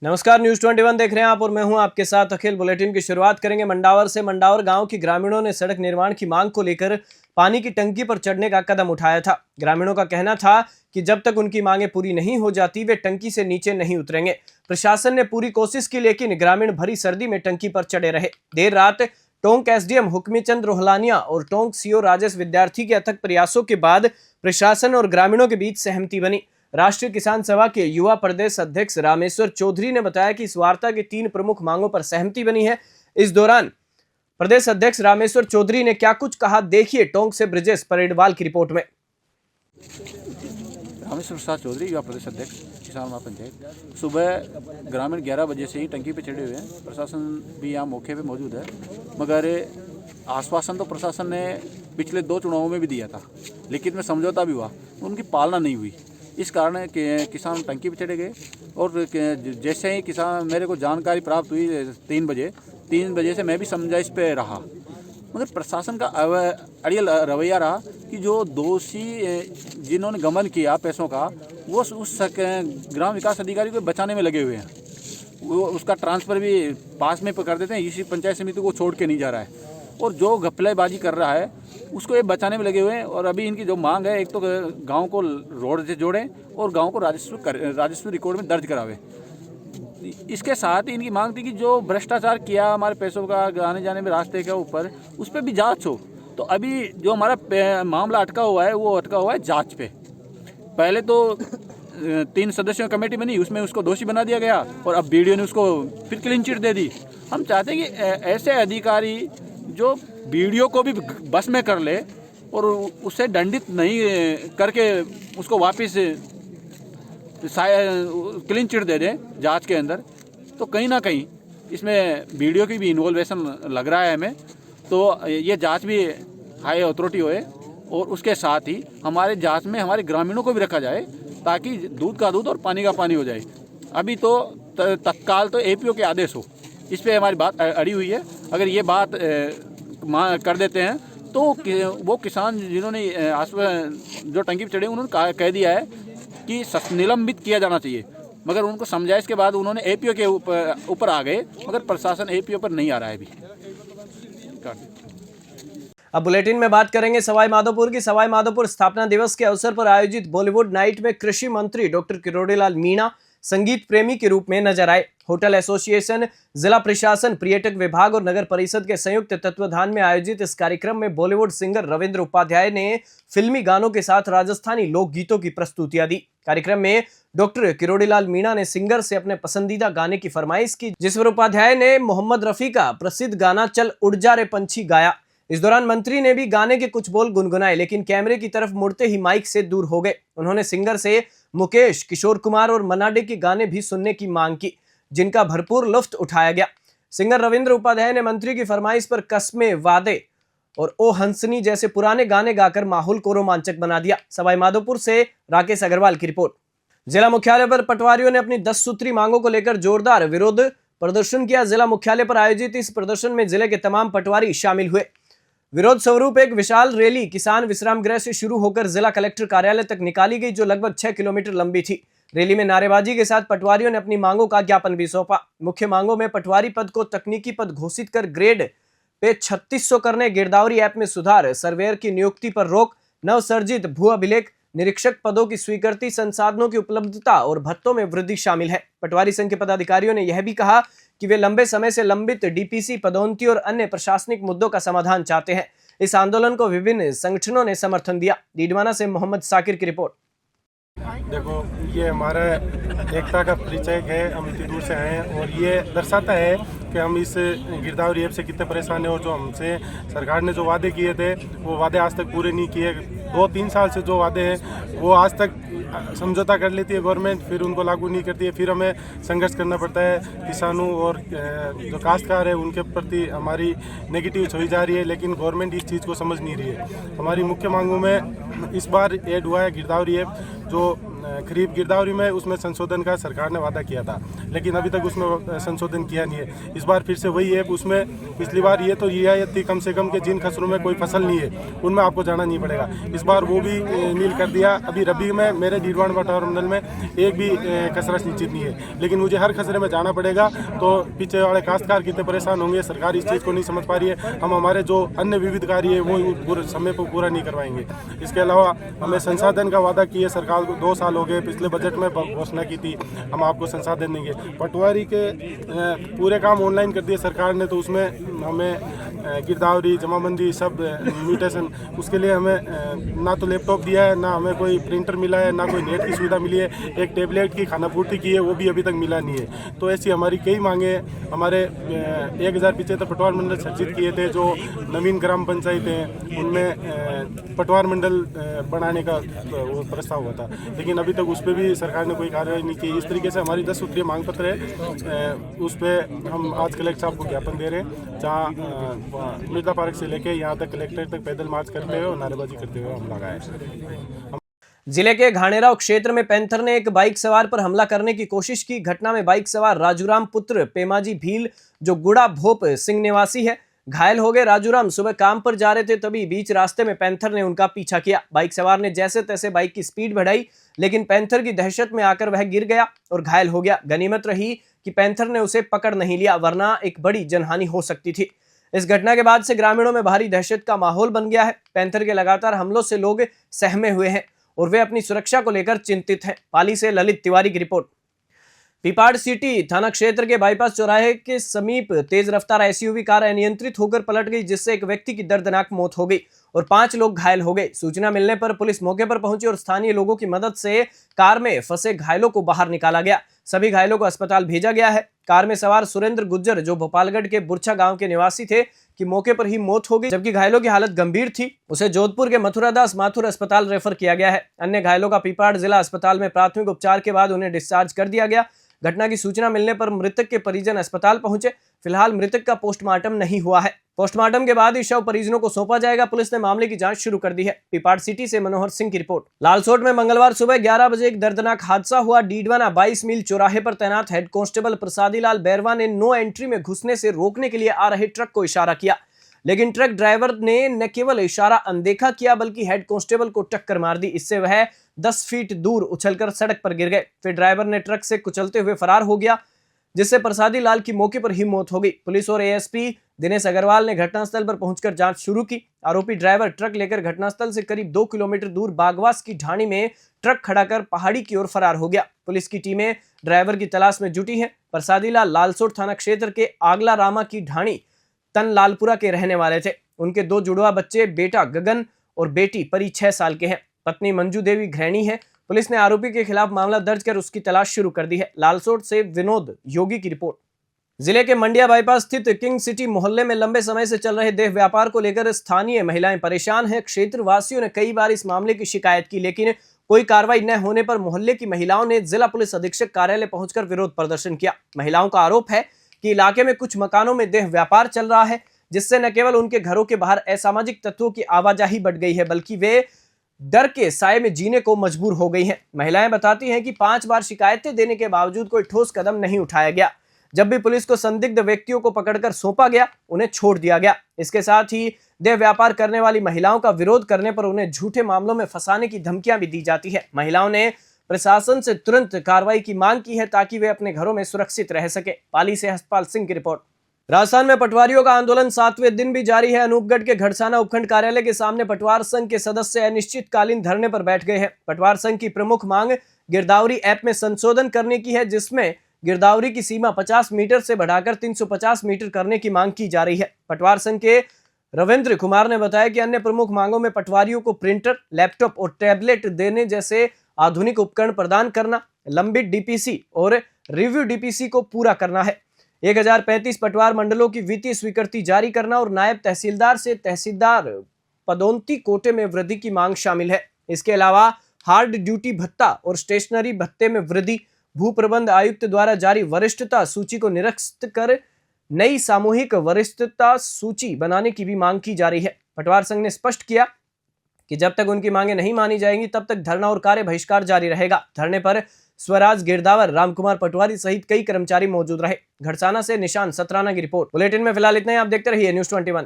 नमस्कार, न्यूज 21 देख रहे हैं आप और मैं हूं आपके साथ अखिल। बुलेटिन की शुरुआत करेंगे मंडावर से। मंडावर गांव के ग्रामीणों ने सड़क निर्माण की मांग को लेकर पानी की टंकी पर चढ़ने का कदम उठाया था। ग्रामीणों का कहना था कि जब तक उनकी मांगें पूरी नहीं हो जाती वे टंकी से नीचे नहीं उतरेंगे। प्रशासन ने पूरी कोशिश की लेकिन ग्रामीण भरी सर्दी में टंकी पर चढ़े रहे। देर रात टोंक एसडीएम हुक्मीचंद रोहलानिया और टोंक सीओ राजेश विद्यार्थी के अथक प्रयासों के बाद प्रशासन और ग्रामीणों के बीच सहमति बनी। राष्ट्रीय किसान सभा के युवा प्रदेश अध्यक्ष रामेश्वर चौधरी ने बताया कि इस वार्ता की 3 प्रमुख मांगों पर सहमति बनी है। इस दौरान प्रदेश अध्यक्ष रामेश्वर चौधरी ने क्या कुछ कहा, देखिए टोंक से ब्रिजेश परेडवाल की रिपोर्ट में। रामेश्वर प्रसाद चौधरी, युवा प्रदेश अध्यक्ष किसान महापंचायत। सुबह ग्रामीण 11 बजे से ही टंकी पे चढ़े हुए हैं। प्रशासन भी यहाँ मौके पे मौजूद है, मगर आश्वासन तो प्रशासन ने पिछले 2 चुनावों में भी दिया था, लेकिन में समझौता भी हुआ, उनकी पालना नहीं हुई। इस कारण किसान टंकी पे चढ़े गए और जैसे ही किसान मेरे को जानकारी प्राप्त हुई 3 बजे से मैं भी समझाइश पे रहा, मगर प्रशासन का अड़ियल रवैया रहा कि जो दोषी जिन्होंने गमन किया पैसों का, वो उस ग्राम विकास अधिकारी को बचाने में लगे हुए हैं। वो उसका ट्रांसफ़र भी पास में कर देते हैं, इसी पंचायत समिति को छोड़ के नहीं जा रहा है, और जो घपलेबाजी कर रहा है उसको ये बचाने में लगे हुए हैं। और अभी इनकी जो मांग है, एक तो गांव को रोड से जोड़ें और गांव को राजस्व रिकॉर्ड में दर्ज करावे। इसके साथ ही इनकी मांग थी कि जो भ्रष्टाचार किया हमारे पैसों का आने जाने में रास्ते के ऊपर, उस पर भी जांच हो। तो अभी जो हमारा मामला अटका हुआ है, वो अटका हुआ है जांच पे। पहले तो 3 सदस्यों कमेटी बनी, उसमें उसको दोषी बना दिया गया और अब बीडीओ ने उसको फिर क्लीन चिट दे दी। हम चाहते हैं कि ऐसे अधिकारी जो बीडीओ को भी बस में कर ले और उससे दंडित नहीं करके उसको वापस क्लीन चिट दे दें जांच के अंदर, तो कहीं ना कहीं इसमें बीडीओ की भी इन्वॉल्वेशन लग रहा है हमें। तो ये जांच भी हाई अथॉरिटी होए और उसके साथ ही हमारे जांच में हमारे ग्रामीणों को भी रखा जाए, ताकि दूध का दूध और पानी का पानी हो जाए। अभी तो तत्काल तो एपीओ के आदेश हो, इस पर हमारी बात अड़ी हुई है। अगर ये बात कर देते हैं तो वो किसान जिन्होंने जो टंकी पर चढ़े उन्होंने कह दिया है कि निलंबित किया जाना चाहिए, मगर उनको समझाइश के बाद उन्होंने एपीओ के ऊपर आ गए, मगर प्रशासन एपीओ पर नहीं आ रहा है अभी। अब बुलेटिन में बात करेंगे सवाई माधोपुर की। सवाई माधोपुर स्थापना दिवस के अवसर पर आयोजित बॉलीवुड नाइट में कृषि मंत्री डॉक्टर किरोड़ीलाल मीणा संगीत प्रेमी के रूप में नजर आए। होटल एसोसिएशन, जिला प्रशासन, पर्यटक विभाग और नगर परिषद के संयुक्त तत्वाधान में आयोजित इस कार्यक्रम में बॉलीवुड सिंगर रविंद्र उपाध्याय ने फिल्मी गानों के साथ राजस्थानी लोकगीतों की प्रस्तुतियां दी। कार्यक्रम में डॉक्टर किरोड़ीलाल मीणा ने सिंगर से अपने पसंदीदा गाने की फरमाइश की, जिस पर उपाध्याय ने मोहम्मद रफी का प्रसिद्ध गाना चल उड़ जा रे पंछी गाया। इस दौरान मंत्री ने भी गाने के कुछ बोल गुनगुनाए, लेकिन कैमरे की तरफ मुड़ते ही माइक से दूर हो गए। उन्होंने सिंगर से मुकेश, किशोर कुमार और मन्ना डे के गाने भी सुनने की मांग की, जिनका भरपूर लुत्फ उठाया गया। सिंगर रविंद्र उपाध्याय ने मंत्री की फरमाइश पर कस्मे, वादे और ओ हंसनी जैसे पुराने गाने गाकर माहौल को रोमांचक बना दिया। सवाई माधोपुर से राकेश अग्रवाल की रिपोर्ट। जिला मुख्यालय पर पटवारियों ने अपनी 10 सूत्री मांगों को लेकर जोरदार विरोध प्रदर्शन किया। जिला मुख्यालय पर आयोजित इस प्रदर्शन में जिले के तमाम पटवारी शामिल हुए। विरोध स्वरूप एक विशाल रैली किसान विश्राम गृह से शुरू होकर जिला कलेक्टर कार्यालय तक निकाली गई, जो लगभग 6 किलोमीटर लंबी थी। रैली में नारेबाजी के साथ पटवारियों ने अपनी मांगों का ज्ञापन भी सौंपा। मुख्य मांगों में पटवारी पद को तकनीकी पद घोषित कर ग्रेड पे 3600 करने, गिरदावरी ऐप में सुधार, सर्वेयर की नियुक्ति पर रोक, नवसर्जित भू अभिलेख, निरीक्षक पदों की स्वीकृति, संसाधनों की उपलब्धता और भत्तों में वृद्धि शामिल है। पटवारी संघ के पदाधिकारियों ने यह भी कहा कि वे लंबे समय से लंबित डीपीसी, पदोन्नति और अन्य प्रशासनिक मुद्दों का समाधान चाहते हैं। इस आंदोलन को विभिन्न संगठनों ने समर्थन दिया। डीडवाना से मोहम्मद साकिर की रिपोर्ट। देखो, ये हमारा एकता का परिचय है। हम इतनी दूर से आए हैं और ये दर्शाता है कि हम इस गिरदावरी ऐप से कितने परेशान हैं, और जो हमसे सरकार ने जो वादे किए थे वो वादे आज तक पूरे नहीं किए। 2-3 साल से जो वादे हैं वो आज तक समझौता कर लेती है गवर्नमेंट, फिर उनको लागू नहीं करती है, फिर हमें संघर्ष करना पड़ता है। किसानों और जो काश्तकार है उनके प्रति हमारी नेगेटिव हुई जा रही है, लेकिन गवर्नमेंट इस चीज़ को समझ नहीं रही है। हमारी मुख्य मांगों में इस बार ऐड हुआ है गिरदावरी ऐप, जो खरीफ गिरदावरी में उसमें संशोधन का सरकार ने वादा किया था, लेकिन अभी तक उसमें संशोधन किया नहीं है। इस बार फिर से वही है, उसमें पिछली बार ये तो रियायत थी कम से कम के जिन खसरों में कोई फसल नहीं है उनमें आपको जाना नहीं पड़ेगा। इस बार वो भी नील कर दिया। अभी रबी में मेरे डीडवान पटवार मंडल में एक भी खसरा निश्चित नहीं है, लेकिन मुझे हर खसरे में जाना पड़ेगा। तो पीछे वाले काश्तकार कितने परेशान होंगे। सरकार इस चीज़ को नहीं समझ पा रही है। हम हमारे जो अन्य विविध कार्य है वो पूरे समय पर पूरा नहीं करवाएंगे। इसके अलावा हमें संसाधन का वादा किए सरकार को, 2 साल हो गए, पिछले बजट में घोषणा की थी हम आपको संसाधन देंगे। पटवारी के पूरे काम ऑनलाइन कर दिए सरकार ने, तो उसमें हमें गिरदावरी जमाबंदी सब म्यूटेशन, उसके लिए हमें ना तो लैपटॉप दिया है, ना हमें कोई प्रिंटर मिला है, ना कोई नेट की सुविधा मिली है। एक टेबलेट की खानापूर्ति की है, वो भी अभी तक मिला नहीं है। तो ऐसी हमारी कई मांगे हमारे 1075 पटवार मंडल सर्जित किए थे। जो नवीन ग्राम पंचायत हैं उनमें पटवार मंडल बनाने का वो प्रस्ताव हुआ था, लेकिन अभी तक उस पर भी सरकार ने कोई कार्रवाई नहीं की। इस तरीके से हमारी 10 सूत्रीय मांग पत्र है, उस पर हम आज कलेक्टर साहब को ज्ञापन दे रहे हैं, जहाँ मिर्जा पार्क से लेके यहाँ तक कलेक्टर तक पैदल मार्च करते हुए और नारेबाजी करते हुए हम लगाए। जिले के घाणेराव क्षेत्र में पैंथर ने एक बाइक सवार पर हमला करने की कोशिश की। घटना में बाइक सवार राजूराम पुत्र पेमाजी भील, जो गुड़ा भोप सिंह निवासी है, घायल हो गए। राजूराम सुबह काम पर जा रहे थे, तभी बीच रास्ते में पैंथर ने उनका पीछा किया। बाइक सवार ने जैसे तैसे बाइक की स्पीड बढ़ाई, लेकिन पैंथर की दहशत में आकर वह गिर गया और घायल हो गया। गनीमत रही कि पैंथर ने उसे पकड़ नहीं लिया, वरना एक बड़ी जनहानि हो सकती थी। इस घटना के बाद से ग्रामीणों में भारी दहशत का माहौल बन गया है। पैंथर के लगातार हमलों से लोग सहमे हुए हैं और वे अपनी सुरक्षा को लेकर चिंतित हैं। पाली से ललित तिवारी की रिपोर्ट। पीपाड़ सिटी थाना क्षेत्र के बाईपास चौराहे के समीप तेज रफ्तार एसयूवी कार अनियंत्रित होकर पलट गई, जिससे एक व्यक्ति की दर्दनाक मौत हो गई और 5 लोग घायल हो गए। सूचना मिलने पर पुलिस मौके पर पहुंची और स्थानीय लोगों की मदद से कार में फंसे घायलों को बाहर निकाला गया। सभी घायलों को अस्पताल भेजा गया है। कार में सवार सुरेंद्र गुज्जर, जो भोपालगढ़ के बुरछा गांव के निवासी थे, की मौके पर ही मौत हो गई, जबकि घायलों की हालत गंभीर थी। उसे जोधपुर के मथुरादास माथुर अस्पताल रेफर किया गया है। अन्य घायलों का पीपाड़ जिला अस्पताल में प्राथमिक उपचार के बाद उन्हें डिस्चार्ज कर दिया गया। घटना की सूचना मिलने पर मृतक के परिजन अस्पताल पहुंचे। फिलहाल मृतक का पोस्टमार्टम नहीं हुआ है। पोस्टमार्टम के बाद ही शव परिजनों को सौंपा जाएगा। पुलिस ने मामले की जांच शुरू कर दी है। पीपाड़ सिटी से मनोहर सिंह की रिपोर्ट। लालसोट में मंगलवार सुबह 11 बजे एक दर्दनाक हादसा हुआ। डीडवाना 22 मील चौराहे पर तैनात हेड कांस्टेबल प्रसादी लाल बैरवा ने नो एंट्री में घुसने से रोकने के लिए आ रहे ट्रक को इशारा किया, लेकिन ट्रक ड्राइवर ने न केवल इशारा अनदेखा किया, बल्कि हेड कांस्टेबल को टक्कर मार दी। इससे वह 10 फीट दूर उछलकर सड़क पर गिर गए। फिर ड्राइवर ने ट्रक से कुचलते हुए फरार हो गया, जिससे प्रसादी लाल की मौके पर ही मौत हो गई। पुलिस और एएसपी दिनेश अग्रवाल ने घटनास्थल पर पहुंचकर जांच शुरू की। आरोपी ड्राइवर ट्रक लेकर घटनास्थल से करीब 2 किलोमीटर दूर बागवास की ढाणी में ट्रक खड़ा कर पहाड़ी की ओर फरार हो गया। पुलिस की टीमें ड्राइवर की तलाश में जुटी है। प्रसादी लाल लालसोट थाना क्षेत्र के आगला रामा की ढाणी तन लालपुरा के रहने वाले थे। उनके 2 जुड़वा बच्चे, बेटा गगन और बेटी परी 6 साल के हैं। पत्नी मंजू देवी गृहिणी है। पुलिस ने आरोपी के खिलाफ मामला दर्ज कर उसकी तलाश शुरू कर दी है। लालसोट से विनोद योगी की रिपोर्ट। जिले के मंडिया बाईपास स्थित किंग सिटी मोहल्ले में लंबे समय से चल रहे देह व्यापार को लेकर स्थानीय महिलाएं परेशान हैं। क्षेत्र वासियों ने कई बार इस मामले की शिकायत की, लेकिन कोई कार्रवाई न होने पर मोहल्ले की महिलाओं ने जिला पुलिस अधीक्षक कार्यालय पहुंचकर विरोध प्रदर्शन किया। महिलाओं का आरोप है कि इलाके में कुछ मकानों में देह व्यापार चल रहा है, जिससे न केवल उनके घरों के बाहर असामाजिक तत्वों की आवाजाही बढ़ गई है, बल्कि वे डर के साए में जीने को मजबूर हो गई हैं। महिलाएं बताती हैं कि 5 बार शिकायतें देने के बावजूद कोई ठोस कदम नहीं उठाया गया। जब भी पुलिस को संदिग्ध व्यक्तियों को पकड़कर सौंपा गया, उन्हें छोड़ दिया गया। इसके साथ ही देह व्यापार करने वाली महिलाओं का विरोध करने पर उन्हें झूठे मामलों में फंसाने की धमकियां भी दी जाती है। महिलाओं ने प्रशासन से तुरंत कार्रवाई की मांग की है, ताकि वे अपने घरों में सुरक्षित रह सके। पाली से हसपाल सिंह की रिपोर्ट। राजस्थान में पटवारियों का आंदोलन 7वें दिन भी जारी है। अनूपगढ़ के घड़साना उपखंड कार्यालय के सामने पटवार संघ के सदस्य अनिश्चितकालीन धरने पर बैठ गए हैं। पटवार संघ की प्रमुख मांग गिरदावरी ऐप में संशोधन करने की है, जिसमें गिरदावरी की सीमा 50 मीटर से बढ़ाकर 350 मीटर करने की मांग की जा रही है। पटवार संघ के रविंद्र कुमार ने बताया कि अन्य प्रमुख मांगों में पटवारियों को प्रिंटर, लैपटॉप और टैबलेट देने जैसे आधुनिक उपकरण प्रदान करना, लंबित डीपीसी और रिव्यू डीपीसी को पूरा करना है। 1035 पटवार मंडलों की वित्तीय स्वीकृति जारी करना और नायब तहसीलदार से तहसीलदार पदोन्नति कोटे में वृद्धि की मांग शामिल है। इसके अलावा हार्ड ड्यूटी भत्ता और स्टेशनरी भत्ते में वृद्धि, भू प्रबंध आयुक्त द्वारा जारी वरिष्ठता सूची को निरस्त कर नई सामूहिक वरिष्ठता सूची बनाने की भी मांग की जा रही है। पटवार संघ ने स्पष्ट किया कि जब तक उनकी मांगे नहीं मानी जाएंगी तब तक धरना और कार्य बहिष्कार जारी रहेगा। धरने पर स्वराज गिरदावर, रामकुमार पटवारी सहित कई कर्मचारी मौजूद रहे। घड़साना से निशान सतराना की रिपोर्ट। बुलेटिन में फिलहाल इतना ही। आप देखते रहिए न्यूज़ 21।